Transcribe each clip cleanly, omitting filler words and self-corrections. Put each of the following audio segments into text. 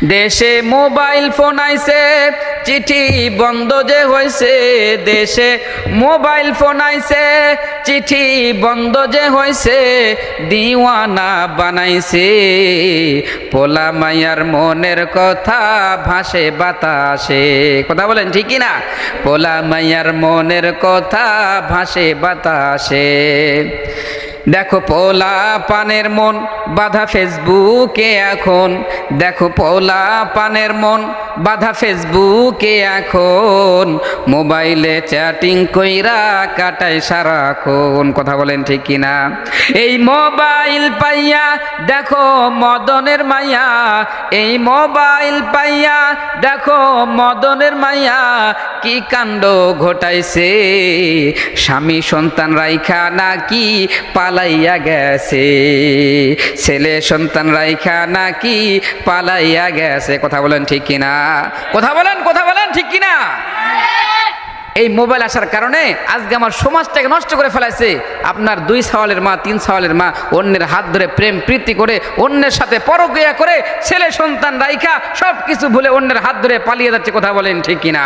দেশে mobile phone আইছে, চিঠি বন্ধ যে হয়েছে। দেশে মোবাইল ফোন আইছে, চিঠি বন্ধ যে হয়েছে। দিওয়ানা বানাইছে, পোলা মাইয়ার মনের কথা ভাসে বাতাসে। কথা বলেন ঠিক কি না? পোলা মাইয়ার মনের কথা ভাসে বাতাসে। দেখো পোলা পানের মন বাধা ফেসবুকে এখন। দেখো পোলা পানের মন বাধা ফেসবুকে এখন। মোবাইলে চ্যাটিং কইরা কাটায় সারাক্ষণ। কথা বলেন ঠিক কিনা? এই মোবাইল পাইয়া দেখো মদনের মাইয়া। এই মোবাইল পাইয়া দেখো মদনের মাইয়া কি কাণ্ড ঘটাইছে। স্বামী সন্তান রাইখা নাকি পালাইয়া গেছে। ছেলে সন্তান রাইখা নাকি পালাইয়া গেছে। কথা বলেন ঠিক কিনা? কথা বলেন ঠিক কিনা? এই মোবাইল আসার কারণে আজকে আমার সমাজটাকে নষ্ট করে ফেলাইছে। আপনার 2 সওয়ালের মা 3 সওয়ালের মা অন্যের হাত ধরে প্রেম প্রীতি করে অন্যের সাথে পরকীয়া করে ছেলে সন্তান রাইখা সব কিছু ভুলে অন্যের হাত ধরে পালিয়ে যাচ্ছে। কথা বলেন ঠিক কিনা?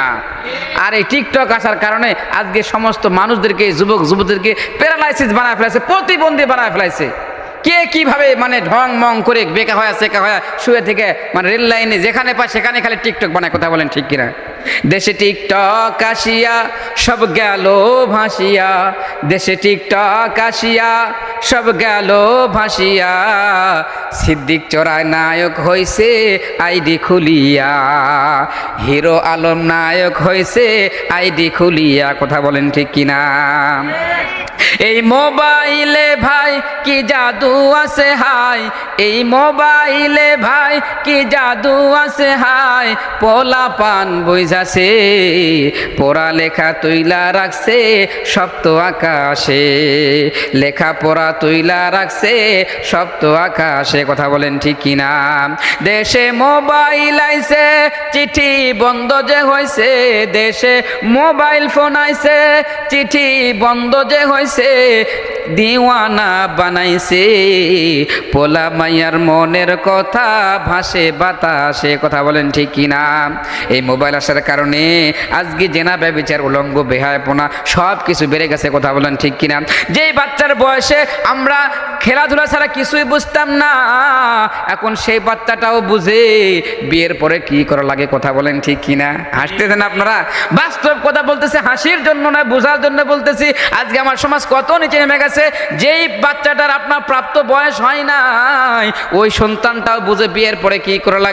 আর এই টিকটক আসার কারণে আজকে সমস্ত মানুষদেরকে, যুবক যুবতীদেরকে প্যারালাইসিস বানায় ফেলাইছে, প্রতিবন্ধী বানায় ফেলাইছে। কে কিভাবে মানে ঢং মং করে বেকা হয়ে সেকা হয়ে শুয়ে থেকে মানে রেল লাইনে যেখানে পায় সেখানে খালি টিকটক বানায়। কথা বলেন ঠিক কিনা? দেশে টিকটক আসিয়া সব গেল ভাসিয়া। দেশে টিকটক আসিয়া সব গেল ভাসিয়া। সিদ্দিক চোরায় নায়ক হইছে আইডি খুলিয়া। হিরো আলম নায়ক হইছে আইডি খুলিয়া। কথা বলেন ঠিক কিনা? এই মোবাইলে ভাই কি জাদু আছে হাই। এই মোবাইলে ভাই কি জাদু আছে হাই। পোলা পান বইজাছে, পড়ালেখা তুইলা রাখছে সপ্ত আকাশে। লেখা পড়া তুইলা রাখছে সপ্ত আকাশে। কথা বলেন ঠিক কিনা? দেশে মোবাইল আইছে, চিঠি বন্ধ যে হয়েছে। দেশে মোবাইল ফোন আইছে, চিঠি বন্ধ যে হয়েছে। দিওয়ানা বানাইছে, পোলা মাইয়ার মনের কথা ভাসে বাতাসে। কথা বলেন ঠিক কিনা? এই মোবাইল আসার কারণে আজকে জেনা ব্যভিচার উলঙ্গ বেহায়াপনা সব কিছু বেড়ে গেছে। কথা বলেন ঠিক কিনা? যেই বাচ্চার বয়সে আমরা খেলাধুলা ছাড়া কিছুই বুঝতাম না, এখন সেই বাচ্চাটাও বুঝে বিয়ের পরে কি করা লাগে। কথা বলেন ঠিক কিনা? হাসতেছেন আপনারা? বাস্তব কথা বলতেছে, হাসির জন্য না, বোঝার জন্য বলতেছি। আজকে আমার সমাজ কত নিচে নেমে গেছে। যেই বাচ্চাটার আপনার প্রাপ্ত বয়স হয় নাই, ওই সন্তানটাও বুঝে বিয়ের পরে কি করা লাগে।